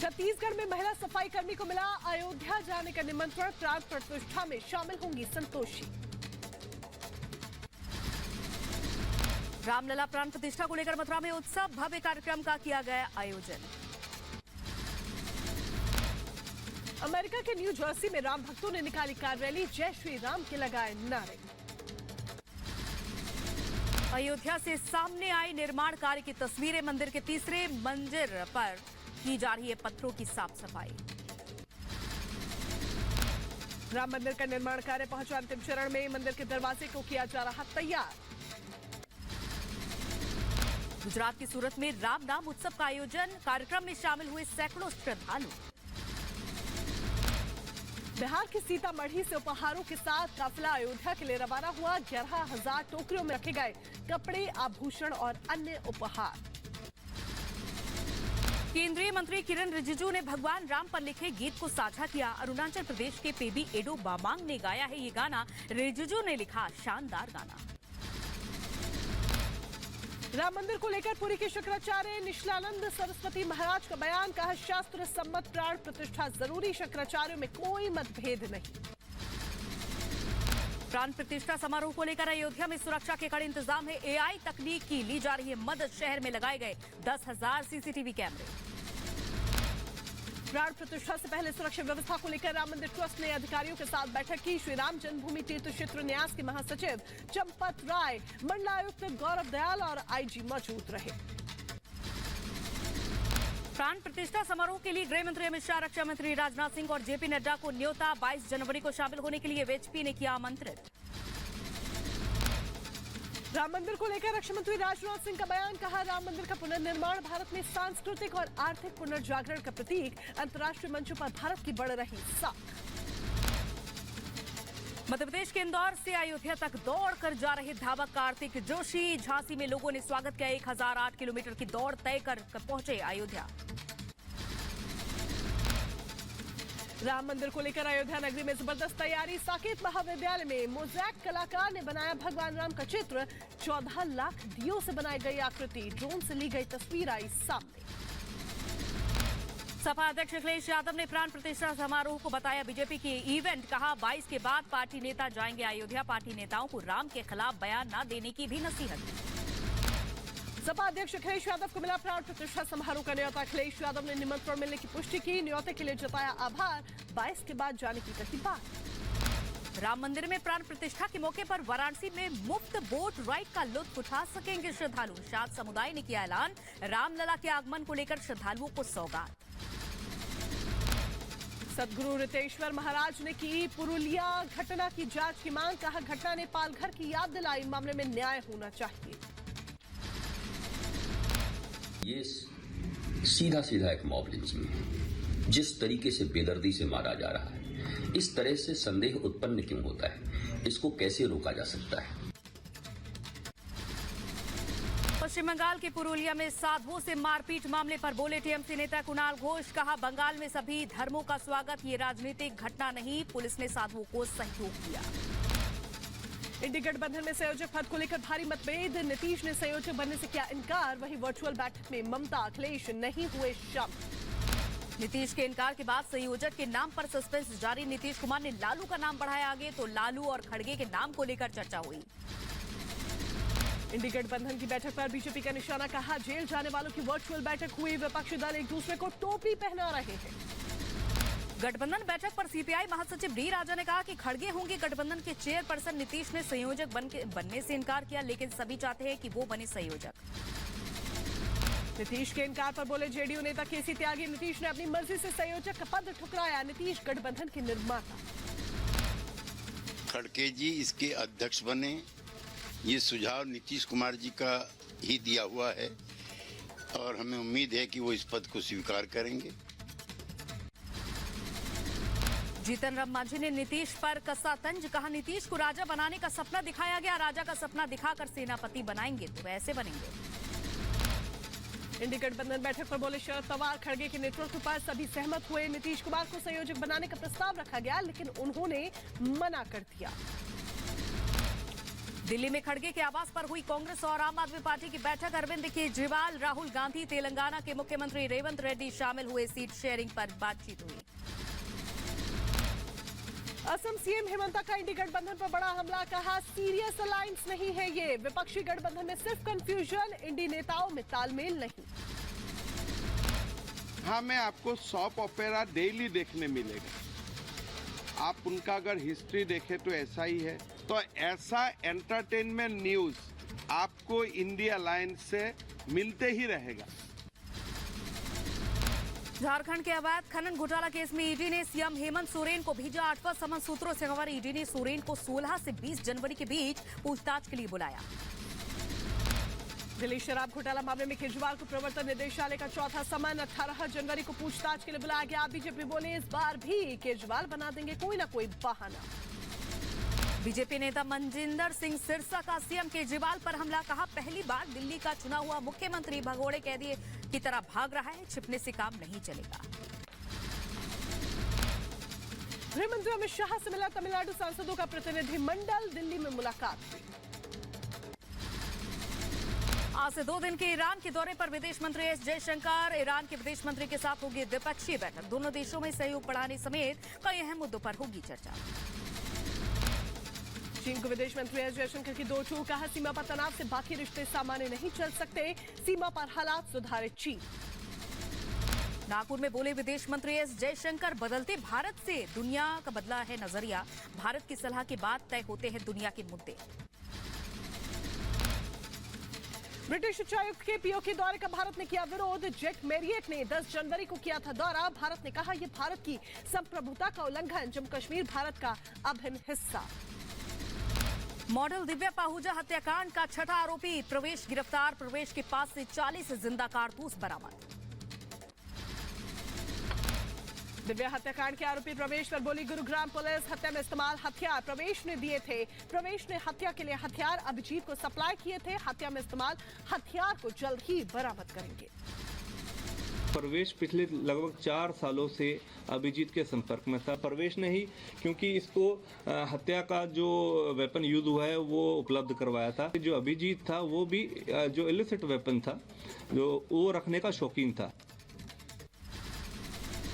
छत्तीसगढ़ में महिला सफाई कर्मी को मिला अयोध्या जाने का निमंत्रण। प्राण प्रतिष्ठा में शामिल होंगी संतोषी। रामलला प्राण प्रतिष्ठा को लेकर मथुरा में उत्सव, भव्य कार्यक्रम का किया गया आयोजन। अमेरिका के न्यू जर्सी में राम भक्तों ने निकाली कार रैली, जय श्री राम के लगाए नारे। अयोध्या से सामने आई निर्माण कार्य की तस्वीरें, मंदिर के तीसरे मंजिल पर की जा रही है पत्थरों की साफ सफाई। राम मंदिर का निर्माण कार्य पहुंचा अंतिम चरण में, मंदिर के दरवाजे को किया जा रहा तैयार। गुजरात की सूरत में राम नाम उत्सव का आयोजन, कार्यक्रम में शामिल हुए सैकड़ों श्रद्धालु। बिहार के सीतामढ़ी से उपहारों के साथ काफिला अयोध्या के लिए रवाना हुआ। 11,000 टोकरियों में रखे गए कपड़े, आभूषण और अन्य उपहार। केंद्रीय मंत्री किरण रिजिजू ने भगवान राम पर लिखे गीत को साझा किया। अरुणाचल प्रदेश के पेबी एडो बामांग ने गाया है ये गाना। रिजिजू ने लिखा शानदार गाना। राम मंदिर को लेकर पुरी के शंकराचार्य निश्चलानंद सरस्वती महाराज का बयान, कहा शास्त्र सम्मत प्राण प्रतिष्ठा जरूरी, शंकराचार्यों में कोई मतभेद नहीं। प्राण प्रतिष्ठा समारोह को लेकर अयोध्या में सुरक्षा के कड़े इंतजाम है। एआई तकनीक की ली जा रही है मदद, शहर में लगाए गए 10,000 सीसीटीवी कैमरे। प्राण प्रतिष्ठा से पहले सुरक्षा व्यवस्था को लेकर राम मंदिर ट्रस्ट ने अधिकारियों के साथ बैठक की। श्री राम जन्मभूमि तीर्थ क्षेत्र न्यास के महासचिव चंपत राय, मंडलायुक्त गौरव दयाल और आईजी मौजूद रहे। प्राण प्रतिष्ठा समारोह के लिए गृह मंत्री अमित शाह, रक्षा मंत्री राजनाथ सिंह और जेपी नड्डा को न्योता। 22 जनवरी को शामिल होने के लिए वीएचपी ने किया आमंत्रित। राम मंदिर को लेकर रक्षा मंत्री राजनाथ सिंह का बयान, कहा राम मंदिर का पुनर्निर्माण भारत में सांस्कृतिक और आर्थिक पुनर्जागरण का प्रतीक, अंतर्राष्ट्रीय मंचों पर भारत की बढ़ रही साख। मध्य प्रदेश के इंदौर से अयोध्या तक दौड़ कर जा रहे धावक कार्तिक जोशी। झांसी में लोगों ने स्वागत किया। 1008 किलोमीटर की दौड़ तय कर पहुंचे अयोध्या। राम मंदिर को लेकर अयोध्या नगरी में जबरदस्त तैयारी। साकेत महाविद्यालय में मोज़ेक कलाकार ने बनाया भगवान राम का चित्र। 14 लाख दियों से बनाई गई आकृति, ड्रोन से ली गई तस्वीर आई सामने। सपा अध्यक्ष अखिलेश यादव ने प्राण प्रतिष्ठा समारोह को बताया बीजेपी की इवेंट, कहा 22 के बाद पार्टी नेता जाएंगे अयोध्या। पार्टी नेताओं को राम के खिलाफ बयान न देने की भी नसीहत दी। सपा अध्यक्ष अखिलेश यादव को मिला प्राण प्रतिष्ठा समारोह का न्योता। अखिलेश यादव ने निमंत्रण मिलने की पुष्टि की, न्योते के लिए जताया आभार। 22 के बाद जाने की कही बात। राम मंदिर में प्राण प्रतिष्ठा के मौके पर वाराणसी में मुफ्त बोट राइड का लुत्फ उठा सकेंगे श्रद्धालु। निषाद समुदाय ने किया ऐलान, रामलला के आगमन को लेकर श्रद्धालुओं को सौगात। सदगुरु रितेश्वर महाराज ने की पुरुलिया घटना की जांच की मांग, कहा घटना ने पालघर की याद दिलाई, मामले में न्याय होना चाहिए। ये सीधा सीधा एक मॉब लिंचिंग है। जिस तरीके से बेदर्दी से मारा जा रहा है, इस तरह से संदेह उत्पन्न क्यों होता है, इसको कैसे रोका जा सकता है। पश्चिम बंगाल के पुरुलिया में साधुओं से मारपीट मामले पर बोले टीएमसी नेता कुणाल घोष, कहा बंगाल में सभी धर्मों का स्वागत, ये राजनीतिक घटना नहीं। पुलिस ने साधुओं को सहयोग दिया। इंडी गठबंधन में संयोजक पद को लेकर भारी मतभेद, नीतीश ने संयोजक बनने से किया इनकार। वहीं वर्चुअल बैठक में ममता, अखिलेश नहीं हुए शामिल। नीतीश के इनकार के बाद संयोजक के नाम पर सस्पेंस जारी। नीतीश कुमार ने लालू का नाम बढ़ाया आगे, तो लालू और खड़गे के नाम को लेकर चर्चा हुई। इंडी गठबंधन की बैठक पर बीजेपी का निशाना, कहा जेल जाने वालों की वर्चुअल बैठक हुई। विपक्षी दल एक दूसरे को टोपी पहना रहे हैं। गठबंधन बैठक पर सीपीआई महासचिव डी राजा ने कहा कि खड़गे होंगे गठबंधन के चेयरपर्सन। नीतीश ने संयोजक बनने से इनकार किया, लेकिन सभी चाहते हैं कि वो बने संयोजक। नीतीश के इनकार पर बोले जेडीयू नेता केसी त्यागी, नीतीश ने अपनी मर्जी से संयोजक का पद ठुकराया। नीतीश गठबंधन के निर्माता। खड़गे जी इसके अध्यक्ष बने, ये सुझाव नीतीश कुमार जी का ही दिया हुआ है और हमें उम्मीद है कि वो इस पद को स्वीकार करेंगे। जीतन राम मांझी ने नीतीश पर कसा तंज, कहा नीतीश को राजा बनाने का सपना दिखाया गया, राजा का सपना दिखाकर सेनापति बनाएंगे तो वैसे बनेंगे। इंडी गठबंधन बैठक पर बोले शरद पवार, खड़गे के नेतृत्व पर सभी सहमत हुए। नीतीश कुमार को संयोजक बनाने का प्रस्ताव रखा गया, लेकिन उन्होंने मना कर दिया। दिल्ली में खड़गे के आवास पर हुई कांग्रेस और आम आदमी पार्टी की बैठक। अरविंद केजरीवाल, राहुल गांधी, तेलंगाना के मुख्यमंत्री रेवंत रेड्डी शामिल हुए। सीट शेयरिंग पर बातचीत हुई। असम सीएम हेमंता का इंडी गठबंधन पर बड़ा हमला, कहा सीरियस अलायंस नहीं है ये। विपक्षी गठबंधन में सिर्फ कंफ्यूजन, इंडी नेताओं में तालमेल नहीं। हाँ, मैं आपको सॉप ओपेरा डेली देखने मिलेगा। आप उनका अगर हिस्ट्री देखें तो ऐसा ही है। तो ऐसा एंटरटेनमेंट न्यूज आपको इंडिया अलायंस से मिलते ही रहेगा। झारखंड के अवैध खनन घोटाला केस में ईडी ने सीएम हेमंत सोरेन को भेजा 8वां समन। सूत्रों से खबर, ईडी ने सोरेन को 16 से 20 जनवरी के बीच पूछताछ के लिए बुलाया। दिल्ली शराब घोटाला मामले में केजरीवाल को प्रवर्तन निदेशालय का चौथा समन। 18 जनवरी को पूछताछ के लिए बुलाया गया। बीजेपी बोले इस बार भी केजरीवाल बना देंगे कोई ना कोई बहाना। बीजेपी नेता मनजिंदर सिंह सिरसा का सीएम केजरीवाल पर हमला, कहा पहली बार दिल्ली का चुना हुआ मुख्यमंत्री भगोड़े कैदी की तरह भाग रहा है, छिपने से काम नहीं चलेगा। गृह मंत्री अमित शाह से मिला तमिलनाडु सांसदों का प्रतिनिधिमंडल। दिल्ली में मुलाकात हुई। आज से 2 दिन के ईरान के दौरे पर विदेश मंत्री एस जयशंकर। ईरान के विदेश मंत्री के साथ होगी द्विपक्षीय बैठक। दोनों देशों में सहयोग बढ़ाने समेत कई अहम मुद्दों पर होगी चर्चा। चीन को विदेश मंत्री एस जयशंकर की 2 टूक, कहा सीमा पर तनाव से बाकी रिश्ते सामान्य नहीं चल सकते, सीमा पर हालात सुधारे चीन। नागपुर में बोले विदेश मंत्री एस जयशंकर, बदलते भारत से दुनिया का बदला है नजरिया। भारत की सलाह के बाद तय होते हैं दुनिया के मुद्दे। ब्रिटिश उच्चायुक्त के पीओके दौरे का भारत ने किया विरोध। जैक मैरियट ने 10 जनवरी को किया था दौरा। भारत ने कहा यह भारत की संप्रभुता का उल्लंघन, जम्मू कश्मीर भारत का अभिन्न हिस्सा। मॉडल दिव्या पाहुजा हत्याकांड का 6ठा आरोपी प्रवेश गिरफ्तार। प्रवेश के पास से 40 जिंदा कारतूस बरामद। दिव्या हत्याकांड के आरोपी प्रवेश पर बोली गुरुग्राम पुलिस, हत्या में इस्तेमाल हथियार प्रवेश ने दिए थे। प्रवेश ने हत्या के लिए हथियार अभिजीत को सप्लाई किए थे। हत्या में इस्तेमाल हथियार को जल्द ही बरामद करेंगे। प्रवेश पिछले लगभग 4 सालों से अभिजीत के संपर्क में था। प्रवेश ने ही, क्योंकि इसको हत्या का जो वेपन यूज हुआ है वो उपलब्ध करवाया था। जो अभिजीत था वो भी जो इलिसिट वेपन था जो वो रखने का शौकीन था।